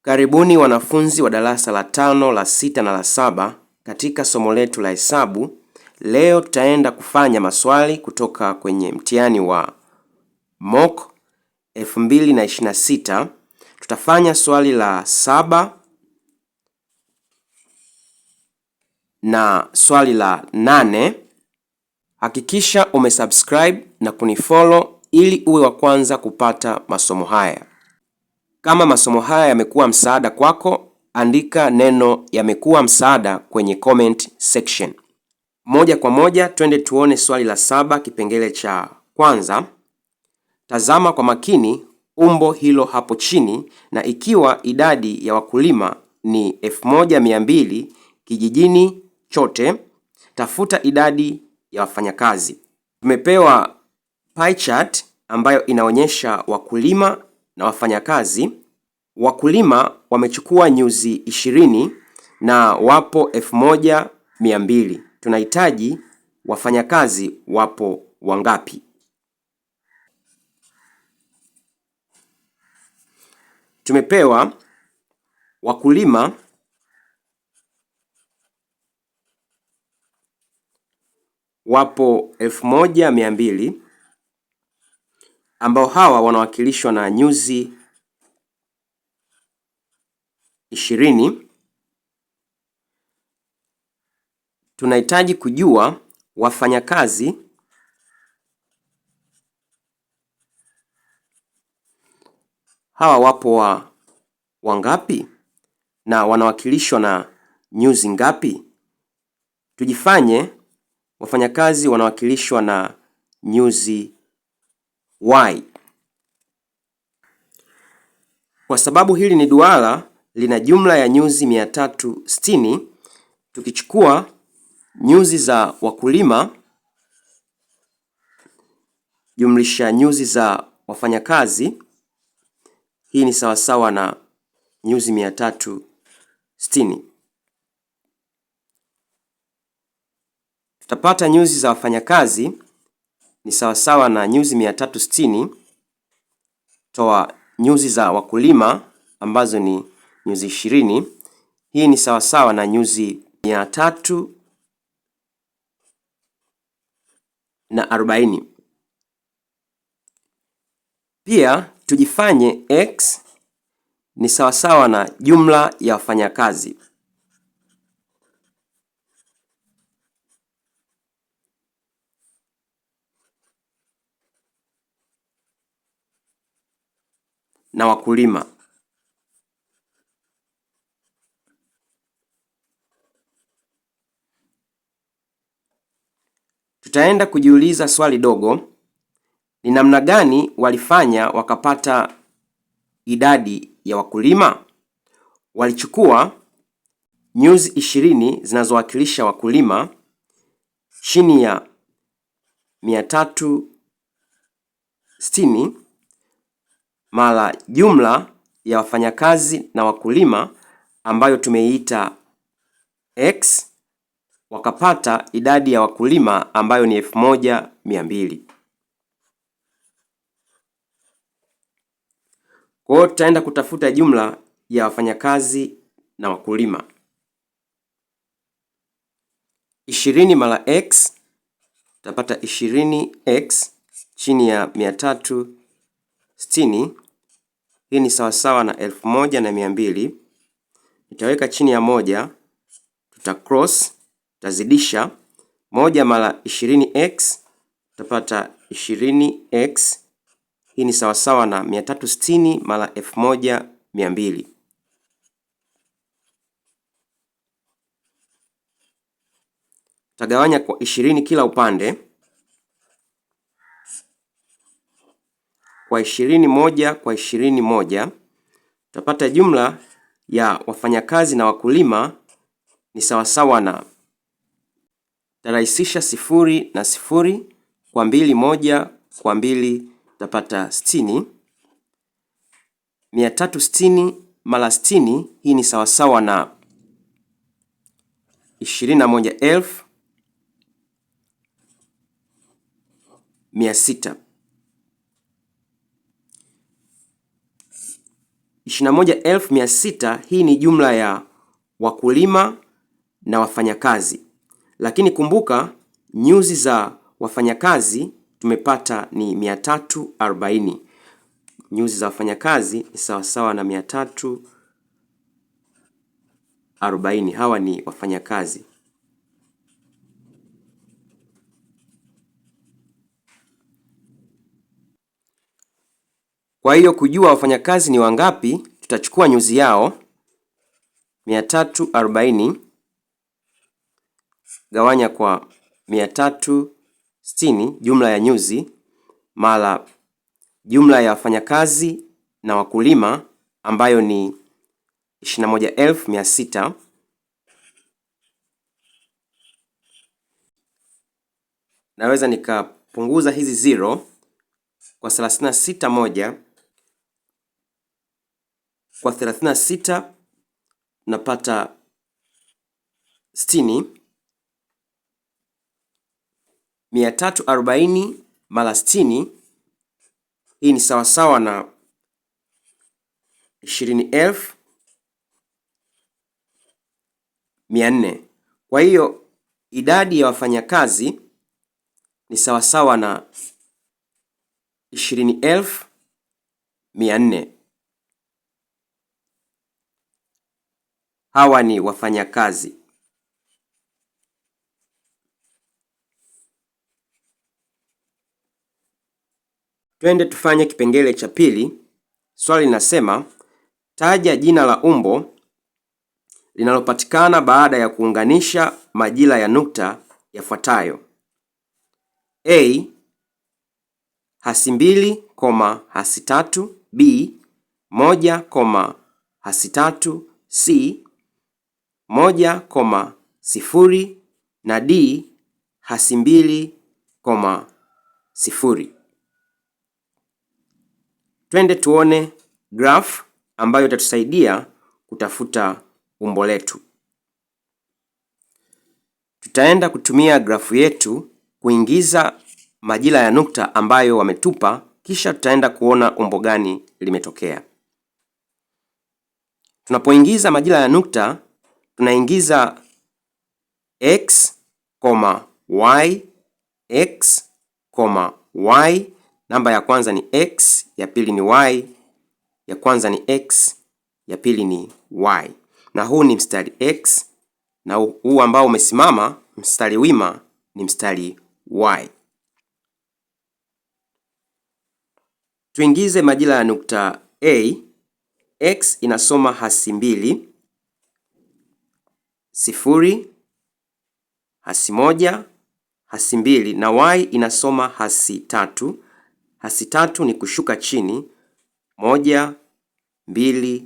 Karibuni wanafunzi wa darasa la 5, la 6 na la 7 katika somo letu la hesabu. Leo tutaenda kufanya maswali kutoka kwenye mtihani wa mock 2026. Tutafanya swali la 7 na swali la 8. Hakikisha umesubscribe na kunifollow ili uwe wa kwanza kupata masomo haya. Kama masomo haya yamekuwa msaada kwako, andika neno yamekuwa msaada kwenye comment section. Moja kwa moja twende tuone swali la 7 kipengele cha kwanza. Tazama kwa makini umbo hilo hapo chini, na ikiwa idadi ya wakulima ni 1200 kijijini chote, tafuta idadi ya wafanyakazi. Tumepewa pie chart ambayo inaonyesha wakulima na wafanyakazi. Wakulima wamechukua nyuzi 20 na wapo 1200. Tunahitaji wafanyakazi wapo wangapi? Tumepewa wakulima wapo 1200 ambao hawa wanawakilishwa na nyuzi 20. Tunahitaji kujua wafanyakazi hawa wapo wangapi na wanawakilishwa na nyuzi ngapi? Tujifanye wafanyakazi wanawakilishwa na nyuzi y. Kwa sababu hili ni duara, lina jumla ya nyuzi 360. Tukichukua nyuzi za wakulima jumlisha nyuzi za wafanyakazi, hii ni sawasawa na nyuzi 360. Tutapata nyuzi za wafanyakazi ni sawasawa na nyuzi 360 toa nyuzi za wakulima ambazo ni nyuzi 20. Hii ni sawasawa na nyuzi 340. Pia tujifanye x ni sawasawa na jumla ya wafanyakazi. Na wakulima. Tutaenda kujiuliza swali dogo. Ni namna gani walifanya wakapata idadi ya wakulima? Walichukua nyuzi 20 zinazowakilisha wakulima chini ya 360 mara jumla ya wafanyakazi na wakulima ambayo tumeiita x, wakapata idadi ya wakulima ambayo ni 1200. Kwa hiyo tutaenda kutafuta jumla ya wafanyakazi na wakulima. 20 mara x, tutapata 20x chini ya 360. Hii ni sawasawa na 1200. Nitaweka chini ya moja, tutacross, tutazidisha 1 mara 20x, tutapata 20x. Hii ni sawasawa na 360 mara 1200. Tutagawanya kwa 20 kila upande. Kwa 20 moja kwa 20 moja, tutapata jumla ya wafanyakazi na wakulima ni sawasawa na, tarahisisha 0 na 0 kwa 2 1 kwa 2, tutapata 60. 360 mara 60, hii ni sawasawa na 21,600. 21,600 hii ni jumla ya wakulima na wafanyakazi, lakini kumbuka nyuzi za wafanyakazi tumepata ni 340. Nyuzi za wafanyakazi ni sawasawa na 340. Hawa ni wafanyakazi. Kwa hiyo kujua wafanyakazi ni wangapi, tutachukua nyuzi yao 340 gawanya kwa 360, jumla ya nyuzi, mara jumla ya wafanyakazi na wakulima ambayo ni 21,600. Naweza nikapunguza hizi 0 kwa 36 moja kwa 36 napata 60. 340 mara 60 hii ni sawasawa na 20,400. Kwa hiyo idadi ya wafanyakazi ni sawasawa na 20,400. Hawa ni wafanyakazi. Twende tufanye kipengele cha pili. Swali linasema taja jina la umbo linalopatikana baada ya kuunganisha majira ya nukta yafuatayo: A +2, +3, B 1, +3, C 1, na D +2, 0. Twende tuone graph ambayo itatusaidia kutafuta umbo letu. Tutaenda kutumia grafu yetu kuingiza majira ya nukta ambayo wametupa, kisha tutaenda kuona umbo gani limetokea. Tunapoingiza majira ya nukta, tunaingiza x, y, x, y. Namba ya kwanza ni x, ya pili ni y, ya kwanza ni x, ya pili ni y. Na huu ni mstari x, na huu ambao umesimama mstari wima ni mstari y. Tuingize majira ya nukta A. X inasoma +2, 0, +1, +2 na y inasoma +3. +3 ni kushuka chini, 1, 2,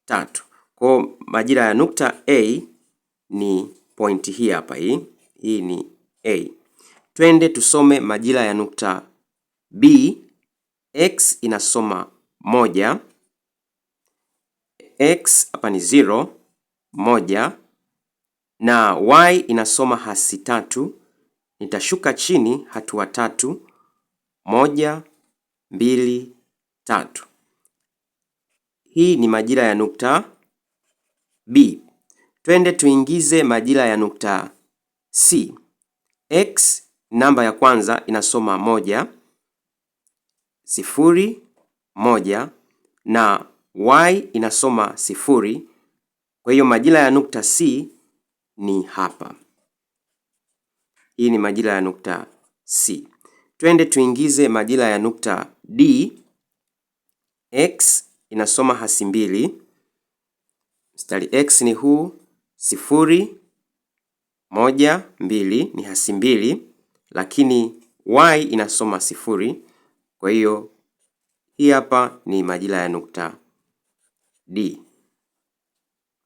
3. Kwa majira ya nukta A ni pointi hii hapa, hii ni A. Twende tusome majira ya nukta B. X inasoma 1, x hapa ni 0, 1 na y inasoma +3. Nitashuka chini hatua 3, 1, 2, 3. Hii ni majira ya nukta B. Twende tuingize majira ya nukta C. X namba ya kwanza inasoma 1, 0, 1 na y inasoma 0. Kwa hiyo majira ya nukta C ni hapa. Hii ni majira ya nukta C. Twende tuingize majira ya nukta D. X inasoma +2. Mstari x ni huu, 0, 1, 2 ni +2, lakini y inasoma 0. Kwa hiyo hii hapa ni majira ya nukta D.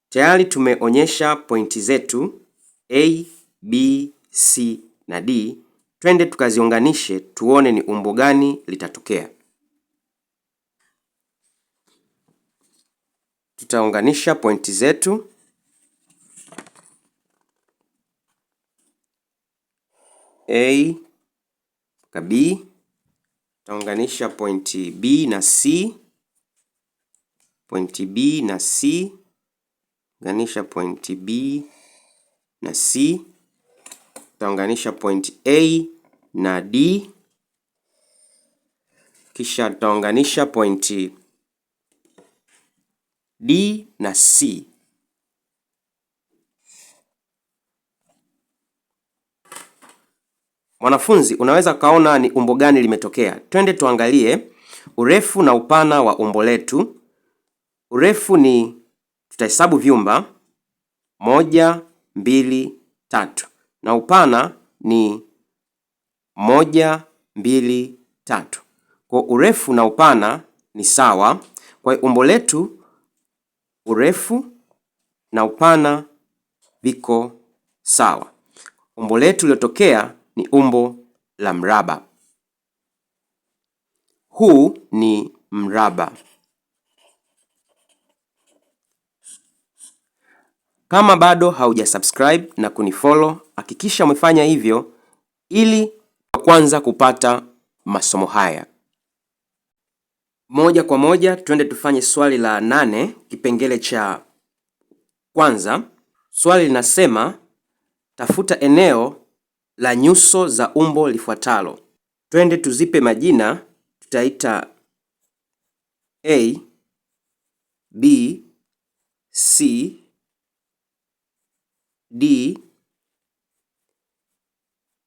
Tayari tumeonyesha pointi zetu A, B, C na D. Twende tukaziunganishe tuone ni umbo gani litatokea. Tutaunganisha pointi zetu A mpaka B. Tutaunganisha pointi B na C. pointi B na C, unganisha pointi B na C, tutaunganisha pointi A na D, kisha tutaunganisha pointi D na C. Mwanafunzi, unaweza kaona ni umbo gani limetokea. Twende tuangalie urefu na upana wa umbo letu. Urefu ni, tutahesabu vyumba 1, 2, 3 na upana ni 1, 2, 3. Kwa urefu na upana ni sawa. Kwa umbo letu urefu na upana viko sawa. Umbo letu lilotokea ni umbo la mraba. Huu ni mraba. Kama bado haujasubscribe na kunifollow, hakikisha umefanya hivyo ili kwanza kupata masomo haya. Moja kwa moja twende tufanye swali la 8, kipengele cha kwanza. Swali linasema tafuta eneo la nyuso za umbo lifuatalo. Twende tuzipe majina, tutaita A, B, C, D,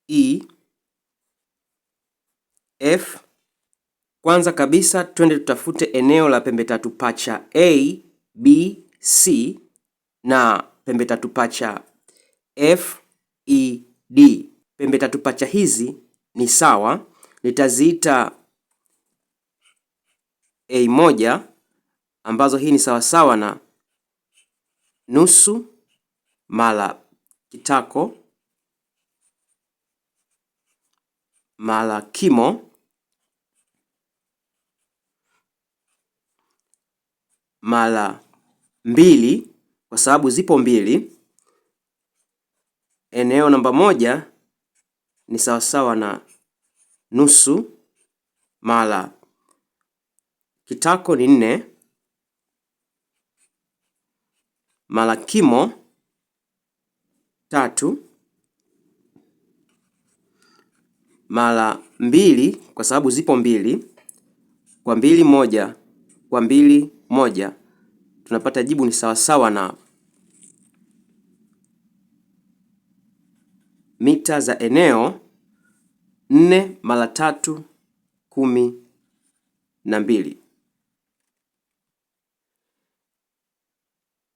E, F. Kwanza kabisa twende tutafute eneo la pembe tatu pacha A, B, C na pembe tatu pacha F, E, D. Pembe tatu pacha hizi ni sawa, nitaziita A1 ambazo hii ni sawasawa na nusu mara kitako mara kimo mara 2, kwa sababu zipo 2. Eneo namba 1 ni sawasawa na nusu mara kitako ni 4 mara kimo 3 mara 2, kwa sababu zipo 2. Kwa 2 1 kwa 2 1, tunapata jibu ni sawasawa na mita za eneo 4 mara 3 12.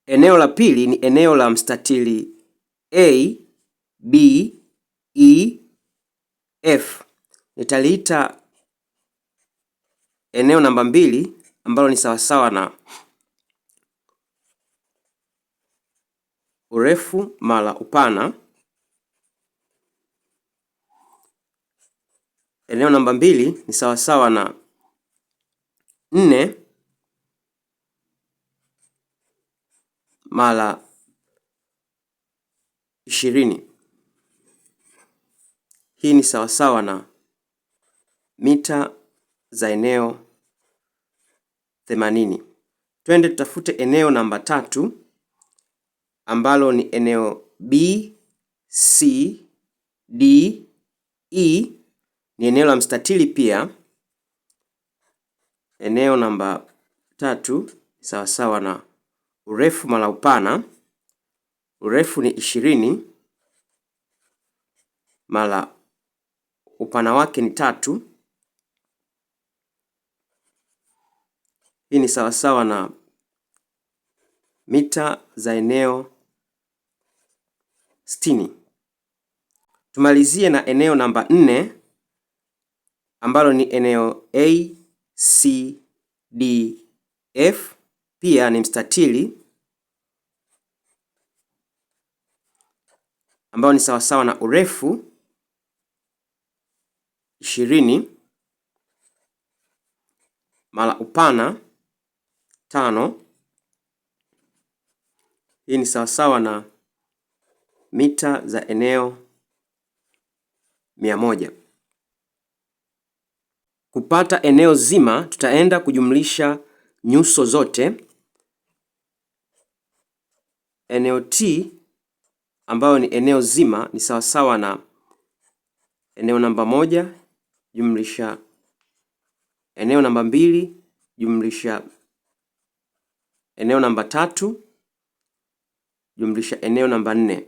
Eneo la pili ni eneo la mstatili A, B, E, F. Nitaliita eneo namba 2 ambalo ni sawasawa na urefu mara upana. Eneo namba 2 ni sawasawa na 4 mara 20. Hii ni sawasawa na mita za eneo 80. Twende tutafute eneo namba 3 ambalo ni eneo B, C, D, E. Ni eneo la mstatili pia. Eneo namba 3 sawasawa na urefu mara upana. Urefu ni 20 mara upana wake ni 3. Hii ni sawasawa na mita za eneo 60. Tumalizie na eneo namba 4 ambalo ni eneo A, C, D, F. Pia ni mstatili ambao ni sawasawa na urefu 20 mara upana 5. Hii ni sawasawa na mita za eneo 100. Kupata eneo zima, tutaenda kujumlisha nyuso zote. eneo T ambayo ni eneo zima ni sawasawa na eneo namba 1 jumlisha eneo namba 2 jumlisha eneo namba 3 jumlisha eneo namba 4.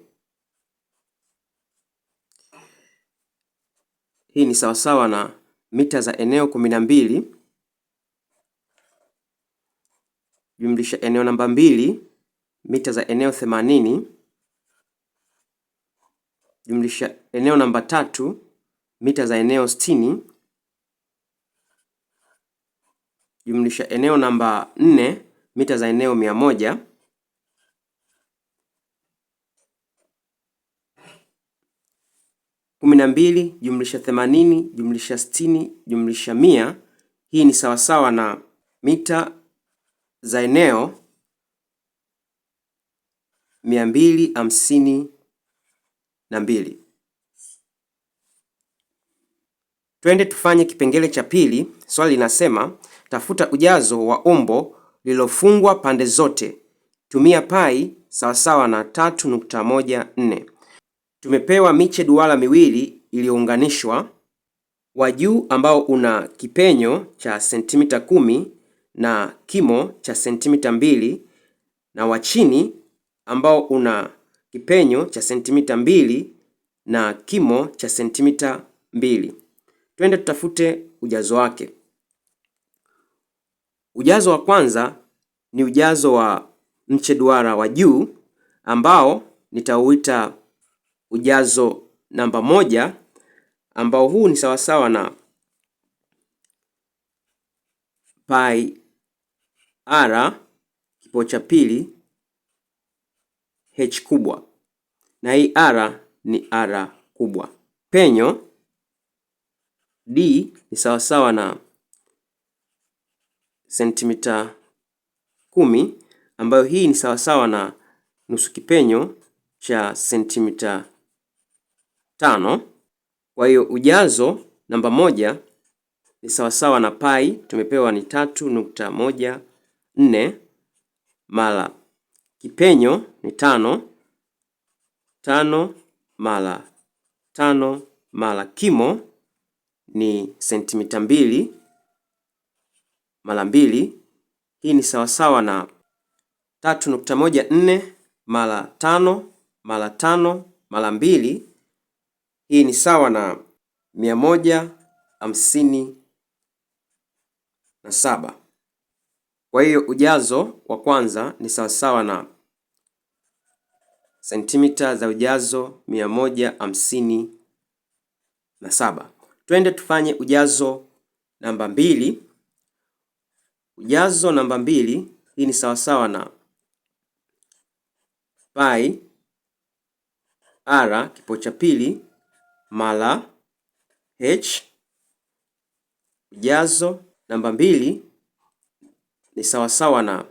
Hii ni sawasawa na mita za eneo 12 jumlisha eneo namba 2 mita za eneo 80 jumlisha eneo namba 3 mita za eneo 60 jumlisha eneo namba 4 mita za eneo 100 12 jumlisha 80 jumlisha 60 jumlisha 100. Hii ni sawasawa na mita za eneo 252. Twende tufanye kipengele cha pili. Swali linasema tafuta ujazo wa umbo lililofungwa pande zote. Tumia pai sawasawa na 3.14. Tumepewa miche duara miwili iliyounganishwa, wa juu ambao una kipenyo cha sentimita 10 na kimo cha sentimita 2 na wa chini ambao una kipenyo cha sentimita 2 na kimo cha sentimita 2. Twende tutafute ujazo wake. Ujazo wa kwanza ni ujazo wa mche duara wa juu ambao nitauita ujazo namba 1, ambao huu ni sawasawa na pi r kipimo cha pili h kubwa, na hii r ni r kubwa. Penyo d ni sawasawa na sentimita 10, ambayo hii ni sawasawa na nusu kipenyo cha sentimita 5. Kwa hiyo ujazo namba 1 ni sawasawa na pi tumepewa ni 3.14 mara kipenyo ni 5 mara 5 mara kimo ni sentimita 2 mara 2. Hii ni sawasawa na 3.14 mara 5 mara 5 mara 2. Hii ni sawa na 157. Kwa hiyo ujazo wa kwanza ni sawasawa na sentimita za ujazo 157. Twende tufanye ujazo namba 2. Ujazo namba 2, hii ni sawasawa na pi r kipimo cha pili mara h. Ujazo namba 2 ni sawasawa na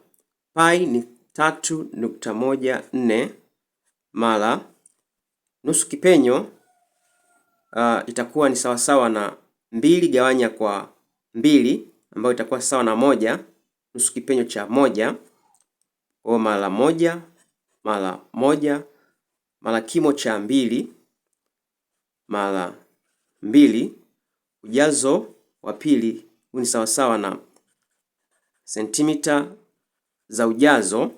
pi ni 3.14 mara nusu kipenyo itakuwa ni sawasawa na 2 gawanya kwa 2 ambayo itakuwa sawa na 1, nusu kipenyo cha 1 kwa mara 1 mara 1 mara kimo cha 2 mara 2. Ujazo wa pili huu ni sawasawa na sentimita za ujazo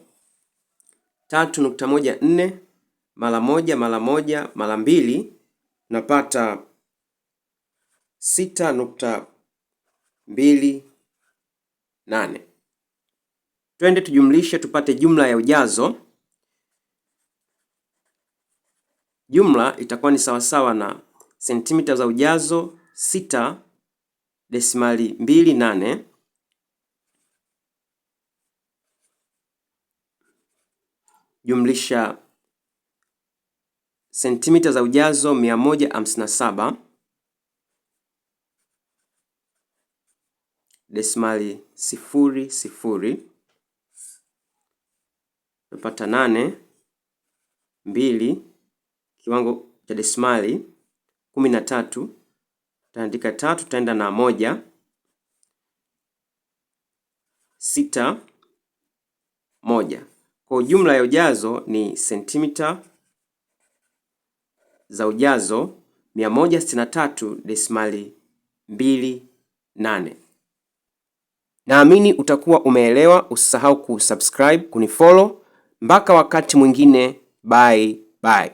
3.14 mara 1 mara 1 mara 2, napata 6.28. Twende tujumlishe tupate jumla ya ujazo. Jumla itakuwa ni sawasawa na sentimita za ujazo 6.28 jumlisha sentimita za ujazo 157 desimali 00, napata 8.2 kiwango cha desimali 13. Taandika 3 taenda na 1 6 1. Kwa jumla ya ujazo ni sentimita za ujazo 163.28. Naamini utakuwa umeelewa. Usisahau kusubscribe, kunifollow. Mpaka wakati mwingine, bye bye.